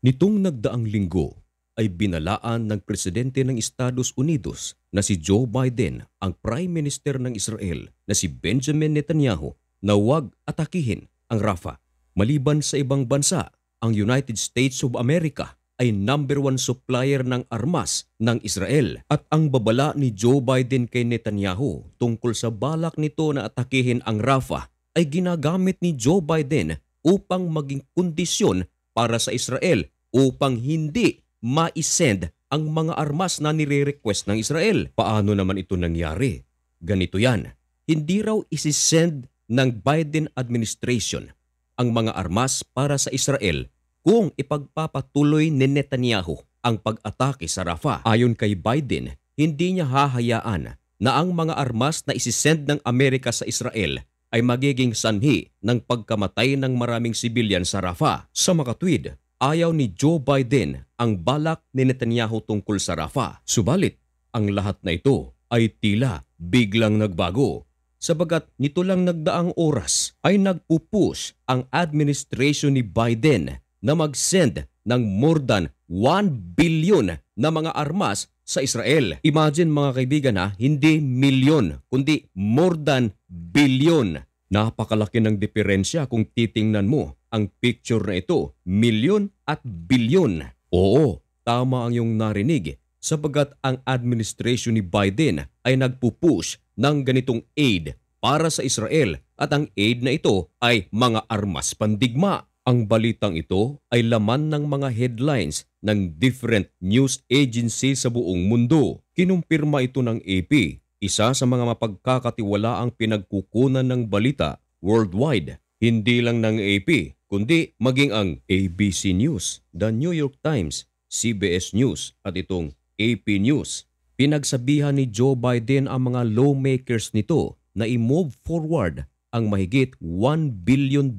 Nitong nagdaang linggo ay binalaan ng presidente ng Estados Unidos na si Joe Biden ang Prime Minister ng Israel na si Benjamin Netanyahu na huwag atakihin ang Rafah. Maliban sa ibang bansa, ang United States of America ay #1 supplier ng armas ng Israel at ang babala ni Joe Biden kay Netanyahu tungkol sa balak nito na atakihin ang Rafah ay ginagamit ni Joe Biden upang maging kondisyon para sa Israel upang hindi ma-send ang mga armas na nire-request ng Israel. Paano naman ito nangyari? Ganito yan. Hindi raw isisend ng Biden administration ang mga armas para sa Israel kung ipagpapatuloy ni Netanyahu ang pag-atake sa Rafah. Ayon kay Biden, hindi niya hahayaan na ang mga armas na isisend ng Amerika sa Israel ay magiging sanhi ng pagkamatay ng maraming sibilyan sa Rafah. Sa makatwid, ayaw ni Joe Biden ang balak ni Netanyahu tungkol sa Rafah. Subalit, ang lahat na ito ay tila biglang nagbago. Sabagat nito lang nagdaang oras ay nagpupush ang administration ni Biden na mag-send ng more than 1 billion na mga armas sa Israel. Imagine mga kaibigan hindi milyon kundi more than billion. Napakalaki ng diferensya kung titingnan mo ang picture na ito, milyon at bilyon. Oo, tama ang iyong narinig sapagat ang administration ni Biden ay nagpupush ng ganitong aid para sa Israel at ang aid na ito ay mga armas pandigma. Ang balitang ito ay laman ng mga headlines ng different news agencies sa buong mundo. Kinumpirma ito ng AP, isa sa mga mapagkakatiwalaang pinagkukunan ng balita worldwide. Hindi lang ng AP, kundi maging ang ABC News, The New York Times, CBS News at itong AP News. Pinagsabihan ni Joe Biden ang mga lawmakers nito na i-move forward ang mahigit $1 billion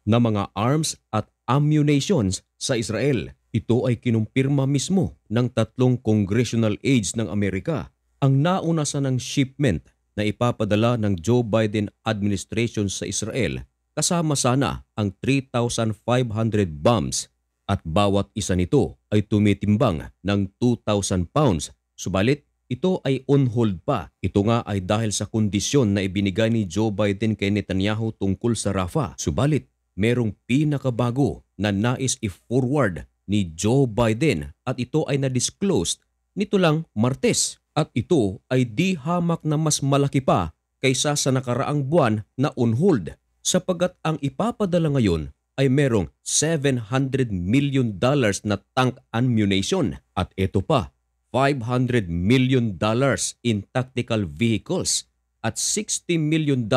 na mga arms at ammunitions sa Israel. Ito ay kinumpirma mismo ng 3 congressional aides ng Amerika. Ang nauna sa ng shipment na ipapadala ng Joe Biden administration sa Israel kasama sana ang 3,500 bombs at bawat isa nito ay tumitimbang ng 2,000 pounds. Subalit, ito ay on hold pa. Ito nga ay dahil sa kondisyon na ibinigay ni Joe Biden kay Netanyahu tungkol sa Rafah. Subalit, merong pinakabago na nais i-forward ni Joe Biden at ito ay na-disclosed nito lang Martes. At ito ay di hamak na mas malaki pa kaysa sa nakaraang buwan na on hold sapagat ang ipapadala ngayon ay merong $700 million na tank ammunition at ito pa $500 million in tactical vehicles at $60 million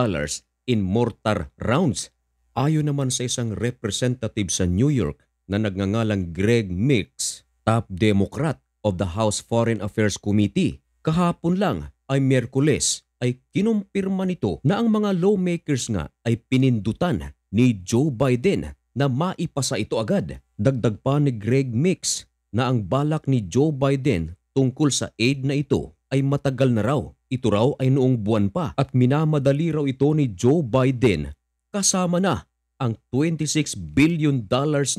in mortar rounds. Ayon naman sa isang representative sa New York na nagngangalang Greg Meeks, top Democrat of the House Foreign Affairs Committee, kahapon lang ay Miyerkules ay kinumpirma nito na ang mga lawmakers nga ay pinindutan ni Joe Biden na maipasa ito agad. Dagdag pa ni Greg Meeks na ang balak ni Joe Biden tungkol sa aid na ito ay matagal na raw. Ito raw ay noong buwan pa at minamadali raw ito ni Joe Biden kasama na ang $26 billion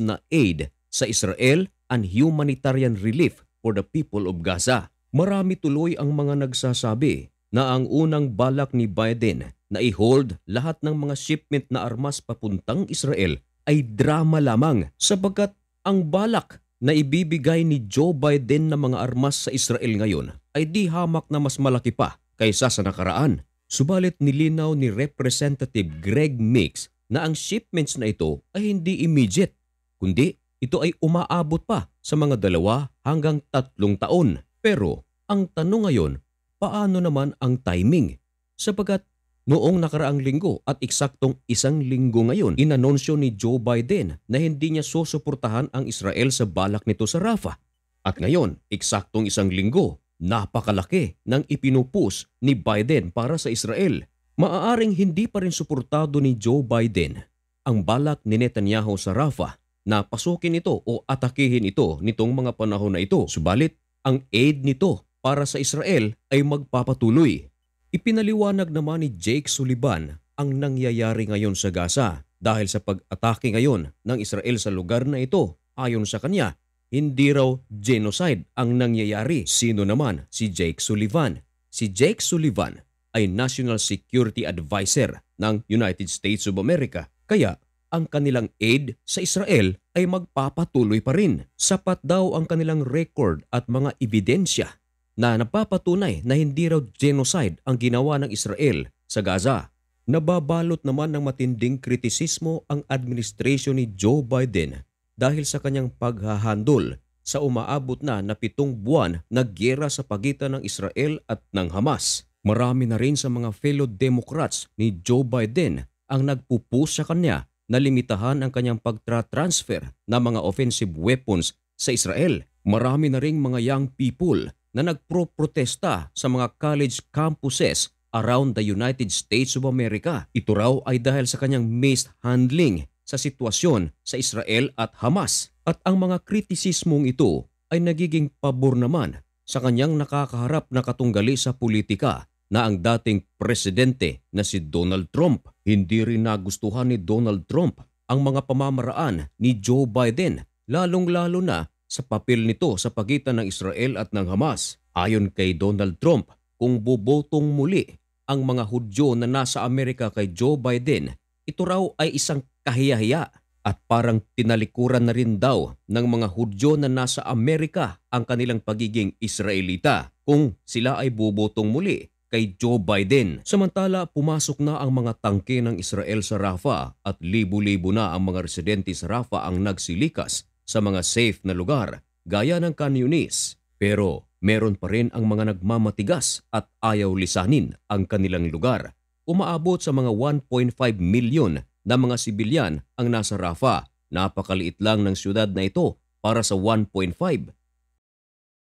na aid sa Israel and humanitarian relief for the people of Gaza. Marami tuloy ang mga nagsasabi na ang unang balak ni Biden na i-hold lahat ng mga shipment na armas papuntang Israel ay drama lamang sabagat ang balak na ibibigay ni Joe Biden na mga armas sa Israel ngayon ay di hamak na mas malaki pa kaysa sa nakaraan. Subalit nilinaw ni Representative Greg Meeks na ang shipments na ito ay hindi immediate, kundi ito ay umaabot pa sa mga 2 hanggang 3 taon. Pero ang tanong ngayon, paano naman ang timing? Sapagat noong nakaraang linggo at eksaktong 1 linggo ngayon, inanunsyo ni Joe Biden na hindi niya susuportahan ang Israel sa balak nito sa Rafah. At ngayon, eksaktong 1 linggo, napakalaki ng ipinupus ni Biden para sa Israel. Maaaring hindi pa rin suportado ni Joe Biden ang balak ni Netanyahu sa Rafah na pasukin ito o atakihin ito nitong mga panahon na ito. Subalit, ang aid nito para sa Israel ay magpapatuloy. Ipinaliwanag naman ni Jake Sullivan ang nangyayari ngayon sa Gaza dahil sa pag-atake ngayon ng Israel sa lugar na ito ayon sa kanya, hindi raw genocide ang nangyayari. Sino naman si Jake Sullivan? Si Jake Sullivan ay National Security Advisor ng United States of America. Kaya ang kanilang aid sa Israel ay magpapatuloy pa rin. Sapat daw ang kanilang record at mga ebidensya na napapatunay na hindi raw genocide ang ginawa ng Israel sa Gaza. Nababalot naman ng matinding kritisismo ang administrasyon ni Joe Biden dahil sa kanyang paghahandol sa umaabot na 7 buwan na giyera sa pagitan ng Israel at ng Hamas. Marami na rin sa mga fellow Democrats ni Joe Biden ang nagpupush sa kanya na limitahan ang kanyang pagtra-transfer ng mga offensive weapons sa Israel. Marami na ring mga young people na nagpro-protesta sa mga college campuses around the United States of America. Ito raw ay dahil sa kanyang mishandling sa sitwasyon sa Israel at Hamas. At ang mga kritisismong ito ay nagiging pabor naman sa kanyang nakakaharap na katunggali sa politika na ang dating presidente na si Donald Trump. Hindi rin nagustuhan ni Donald Trump ang mga pamamaraan ni Joe Biden, lalong-lalo na sa papel nito sa pagitan ng Israel at ng Hamas. Ayon kay Donald Trump, kung bobotong muli ang mga Hudyo na nasa Amerika kay Joe Biden, ito raw ay isang kahiyahiya at parang tinalikuran na rin daw ng mga Hudyo na nasa Amerika ang kanilang pagiging Israelita kung sila ay bobotong muli kay Joe Biden. Samantala, pumasok na ang mga tangke ng Israel sa Rafah at libu-libo na ang mga residente sa Rafah ang nagsilikas sa mga safe na lugar gaya ng Khan Yunis. Pero meron pa rin ang mga nagmamatigas at ayaw lisanin ang kanilang lugar. Umaabot sa mga 1.5 milyon na mga sibilyan ang nasa Rafah. Napakaliit lang ng syudad na ito para sa 1.5